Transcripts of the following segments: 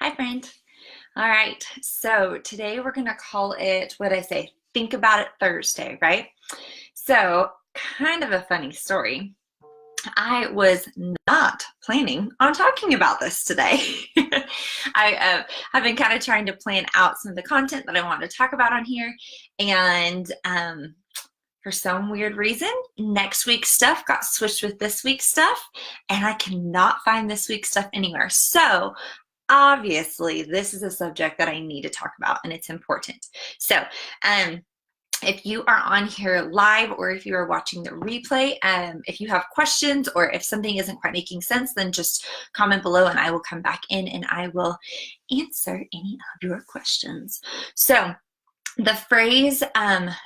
Hi, friend. All right, so today we're going to call it, what did I say? Think About It Thursday, right? So, kind of a funny story. I was not planning on talking about this today. Have been kind of trying to plan out some of the content that I want to talk about on here, and for some weird reason, next week's stuff got switched with this week's stuff, and I cannot find this week's stuff anywhere. So, obviously, this is a subject that I need to talk about, and it's important. So, if you are on here live or if you are watching the replay, if you have questions or if something isn't quite making sense, then just comment below and I will come back in and I will answer any of your questions. So, the phrase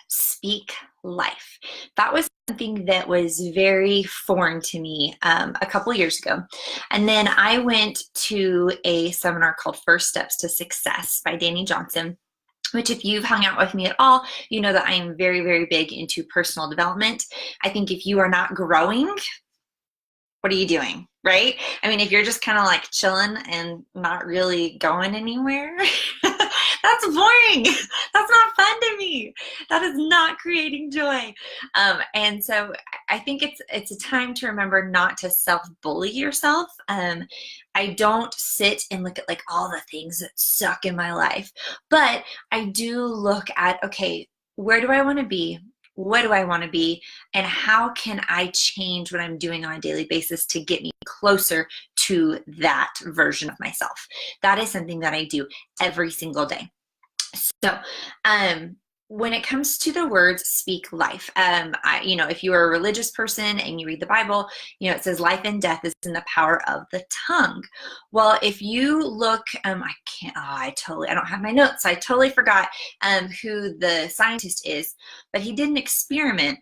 speak life, that was something that was very foreign to me a couple years ago. And then I went to a seminar called First Steps to Success by Danny Johnson, which if you've hung out with me at all, you know that I am very, very big into personal development. I think if you are not growing, what are you doing, right? I mean, if you're just kind of like chilling and not really going anywhere, that's boring. That's not fun to me. That is not creating joy. And so I think it's a time to remember not to self-bully yourself. I don't sit and look at like all the things that suck in my life, but I do look at, okay, where do I want to be? What do I want to be? And how can I change what I'm doing on a daily basis to get me closer to that version of myself? That is something that I do every single day. So, when it comes to the words speak life, if you are a religious person and you read the Bible, it says life and death is in the power of the tongue. Well, if you look, I don't have my notes. I totally forgot who the scientist is, but he did an experiment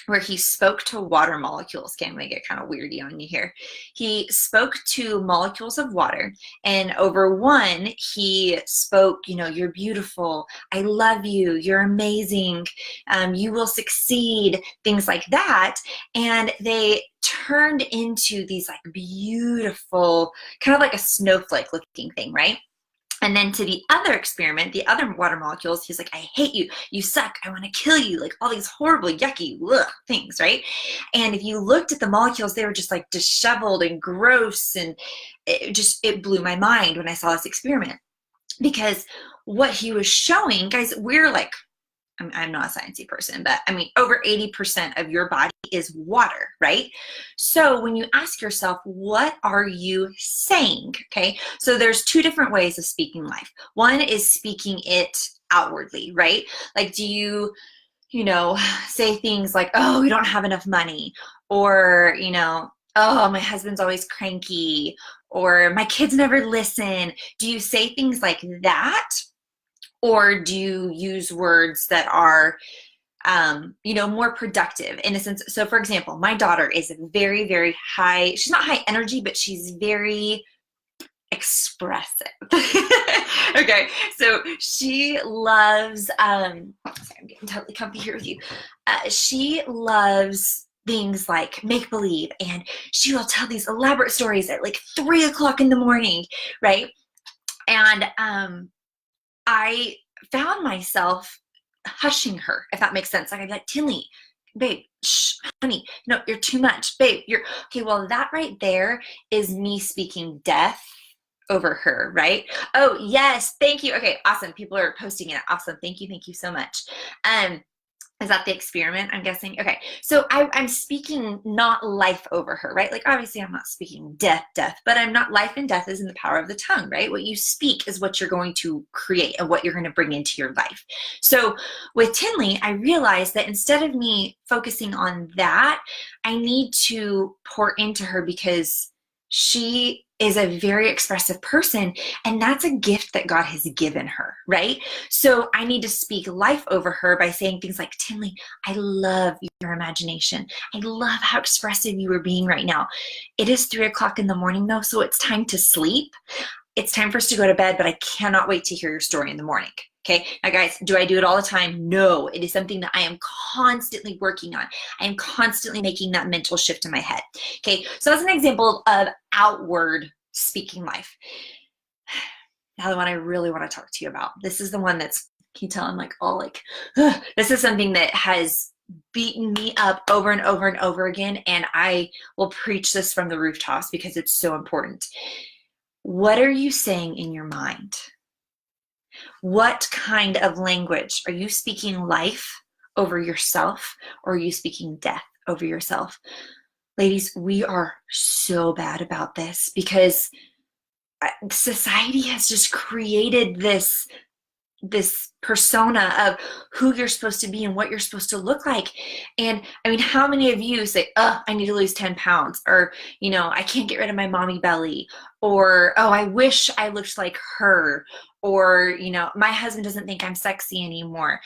where he spoke to water molecules. Okay, I'm gonna get kind of weirdy on you here. He spoke to molecules of water, and over one, he spoke, you're beautiful, I love you, you're amazing, you will succeed, things like that. And they turned into these like beautiful, kind of like a snowflake looking thing, right? And then to the other experiment, the other water molecules, he's like, I hate you, you suck, I want to kill you, like all these horrible, yucky things, right? And if you looked at the molecules, they were just like disheveled and gross, and it blew my mind when I saw this experiment. Because what he was showing, guys, we're like, I'm not a sciencey person, but I mean, over 80% of your body is water, right? So when you ask yourself, what are you saying? Okay, so there's two different ways of speaking life. One is speaking it outwardly, right? Like, do you say things like, oh, we don't have enough money, or, oh, my husband's always cranky, or my kids never listen. Do you say things like that? Or do you use words that are, more productive in a sense? So for example, my daughter is very, very high. She's not high energy, but she's very expressive. Okay, so she loves, sorry, I'm getting totally comfy here with you. She loves things like make believe, and she will tell these elaborate stories at like 3 o'clock in the morning, right? And I found myself hushing her, if that makes sense. Like I'd be like, Tinley, babe, shh, honey, no, you're too much, babe. You're okay. Well, that right there is me speaking death over her, right? Oh, yes, thank you. Okay, awesome. People are posting it. Awesome. Thank you so much. Is that the experiment, I'm guessing? Okay, so I'm speaking not life over her, right? Like, obviously, I'm not speaking death, but I'm not, life and death is in the power of the tongue, right? What you speak is what you're going to create and what you're going to bring into your life. So with Tinley, I realized that instead of me focusing on that, I need to pour into her because she is a very expressive person, and that's a gift that God has given her, right? So I need to speak life over her by saying things like, Tinley, I love your imagination. I love how expressive you are being right now. It is 3 o'clock in the morning though, so it's time to sleep. It's time for us to go to bed, but I cannot wait to hear your story in the morning. Okay, now guys, do I do it all the time? No, it is something that I am constantly working on. I am constantly making that mental shift in my head. Okay, so that's an example of outward speaking life. Now the one I really want to talk to you about. This is the one that's, can you tell I'm like all like, ugh. This is something that has beaten me up over and over and over again. And I will preach this from the rooftops because it's so important. What are you saying in your mind? What kind of language? Are you speaking life over yourself, or are you speaking death over yourself? Ladies, we are so bad about this because society has just created this persona of who you're supposed to be and what you're supposed to look like. And I mean, how many of you say, oh, I need to lose 10 pounds, or, you know, I can't get rid of my mommy belly, or, oh, I wish I looked like her, or, you know, my husband doesn't think I'm sexy anymore.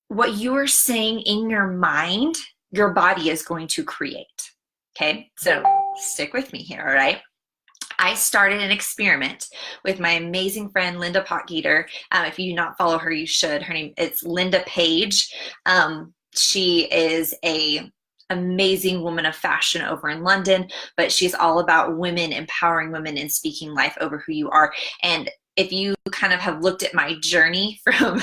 What you are saying in your mind, your body is going to create. Okay, so stick with me here, all right? I started an experiment with my amazing friend, Linda Potgieter. If you do not follow her, you should. Her name, it's Linda Page. She is a amazing woman of fashion over in London, but she's all about women, empowering women and speaking life over who you are. And if you kind of have looked at my journey from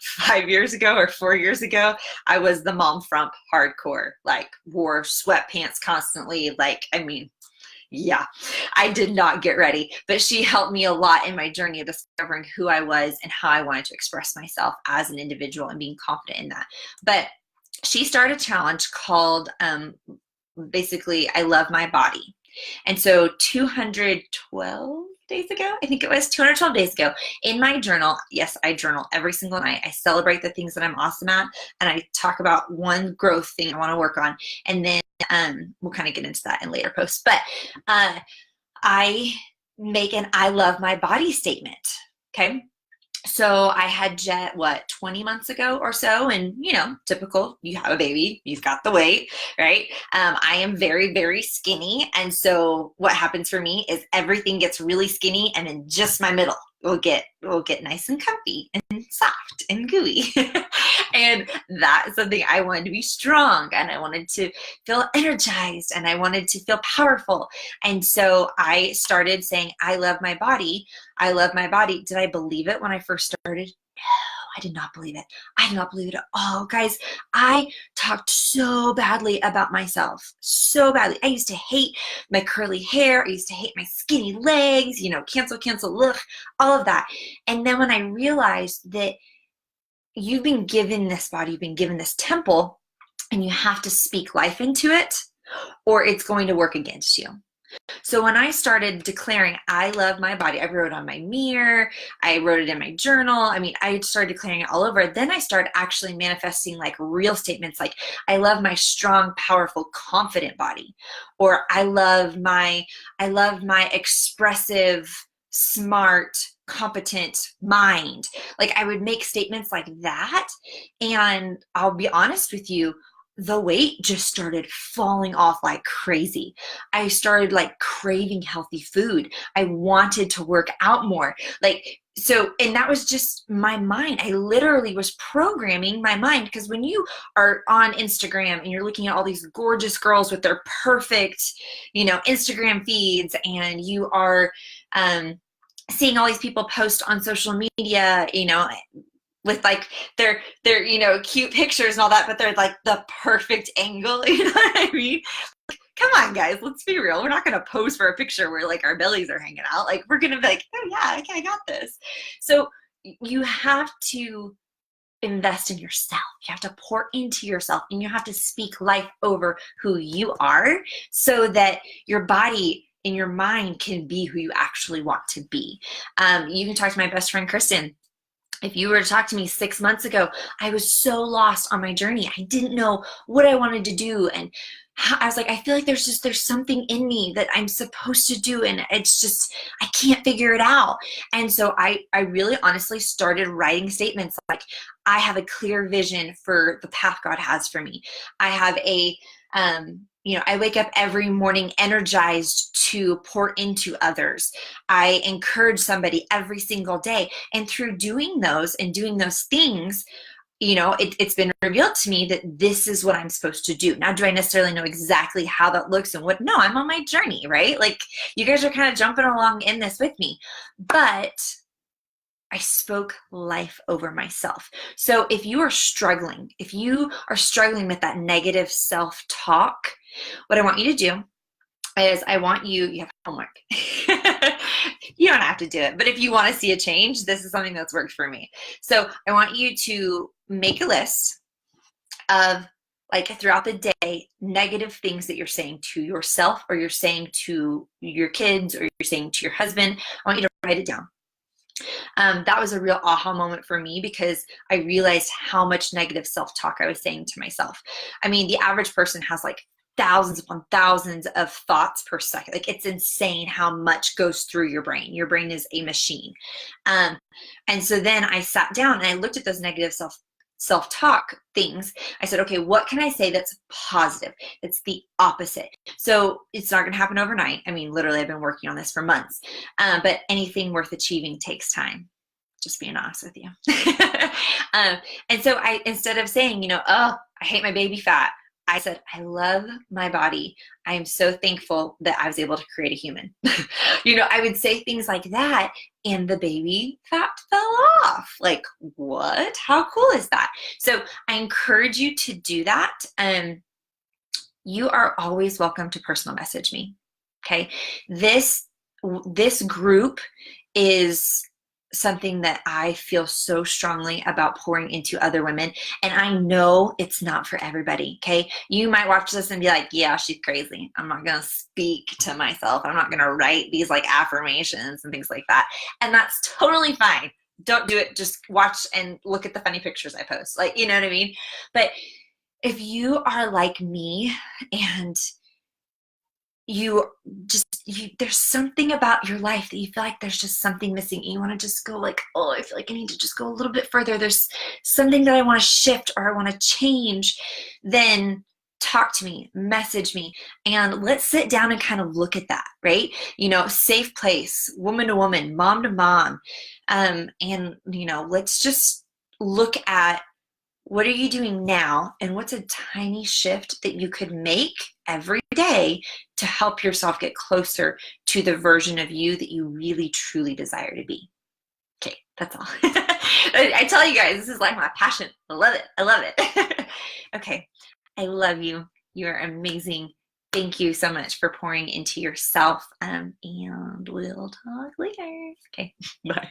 5 years ago or 4 years ago, I was the mom frump hardcore, like wore sweatpants constantly. Like, I mean, yeah, I did not get ready, but she helped me a lot in my journey of discovering who I was and how I wanted to express myself as an individual and being confident in that. But she started a challenge called basically, I Love My Body. And so 212 days ago, I think it was 212 days ago, in my journal, yes, I journal every single night. I celebrate the things that I'm awesome at, and I talk about one growth thing I want to work on. And then we'll kind of get into that in later posts. But I make an I love my body statement. Okay. So I had Jet, 20 months ago or so, and you know, typical, you have a baby, you've got the weight, right? I am very, very skinny, and so what happens for me is everything gets really skinny, and then just my middle will get nice and comfy and soft and gooey. And that is something I wanted to be strong, and I wanted to feel energized, and I wanted to feel powerful. And so I started saying, I love my body. I love my body. Did I believe it when I first started? No, I did not believe it. I did not believe it at all. Guys, I talked so badly about myself, so badly. I used to hate my curly hair. I used to hate my skinny legs, you know, cancel, ugh, all of that. And then when I realized that you've been given this body, you've been given this temple, and you have to speak life into it, or it's going to work against you. So when I started declaring, I love my body, I wrote on my mirror, I wrote it in my journal. I mean, I started declaring it all over. Then I started actually manifesting like real statements like, I love my strong, powerful, confident body, or I love my expressive, smart, competent mind. Like I would make statements like that. And I'll be honest with you, the weight just started falling off like crazy. I started like craving healthy food. I wanted to work out more. Like, so, and that was just my mind. I literally was programming my mind, because when you are on Instagram and you're looking at all these gorgeous girls with their perfect, you know, Instagram feeds, and you are seeing all these people post on social media, you know, with like their you know, cute pictures and all that, but they're like the perfect angle, you know what I mean? Like, come on guys, let's be real. We're not gonna pose for a picture where like our bellies are hanging out. Like we're gonna be like, oh yeah, okay, I got this. So you have to invest in yourself. You have to pour into yourself, and you have to speak life over who you are, so that your body and your mind can be who you actually want to be. You can talk to my best friend Kristen. If you were to talk to me 6 months ago, I was so lost on my journey. I didn't know what I wanted to do. And I was like, I feel like there's something in me that I'm supposed to do. And it's just, I can't figure it out. And so I really honestly started writing statements like, I have a clear vision for the path God has for me. I have a, you know, I wake up every morning energized to pour into others. I encourage somebody every single day. And through doing those and doing those things, it's been revealed to me that this is what I'm supposed to do. Now, do I necessarily know exactly how that looks and what? No, I'm on my journey, right? Like, you guys are kind of jumping along in this with me, but I spoke life over myself. So if you are struggling with that negative self-talk, what I want you to do is you have homework. You don't have to do it, but if you want to see a change, this is something that's worked for me. So I want you to make a list of, like, throughout the day, negative things that you're saying to yourself, or you're saying to your kids, or you're saying to your husband. I want you to write it down. That was a real aha moment for me, because I realized how much negative self-talk I was saying to myself. I mean, the average person has like thousands upon thousands of thoughts per second. Like, it's insane how much goes through your brain. Your brain is a machine. And so then I sat down and I looked at those negative self-talk things. I said, okay, what can I say that's positive? It's the opposite. So it's not going to happen overnight. I mean, literally, I've been working on this for months. But anything worth achieving takes time. Just being honest with you. And so instead of saying, oh, I hate my baby fat, I said, I love my body. I am so thankful that I was able to create a human. I would say things like that, and the baby fat fell off. Like, what? How cool is that? So I encourage you to do that. You are always welcome to personal message me. Okay. This group is something that I feel so strongly about pouring into other women. And I know it's not for everybody. Okay. You might watch this and be like, yeah, she's crazy. I'm not going to speak to myself. I'm not going to write these like affirmations and things like that. And that's totally fine. Don't do it. Just watch and look at the funny pictures I post. Like, you know what I mean? But if you are like me and there's something about your life that you feel like there's just something missing, and you want to just go like, oh, I feel like I need to just go a little bit further. There's something that I want to shift, or I want to change, then talk to me, message me, and let's sit down and kind of look at that, right? Safe place, woman to woman, mom to mom. And let's just look at, what are you doing now, and what's a tiny shift that you could make every day to help yourself get closer to the version of you that you really truly desire to be. Okay, that's all. I tell you guys, this is like my passion. I love it. I love it. Okay, I love you. You are amazing. Thank you so much for pouring into yourself, and we'll talk later. Okay, bye.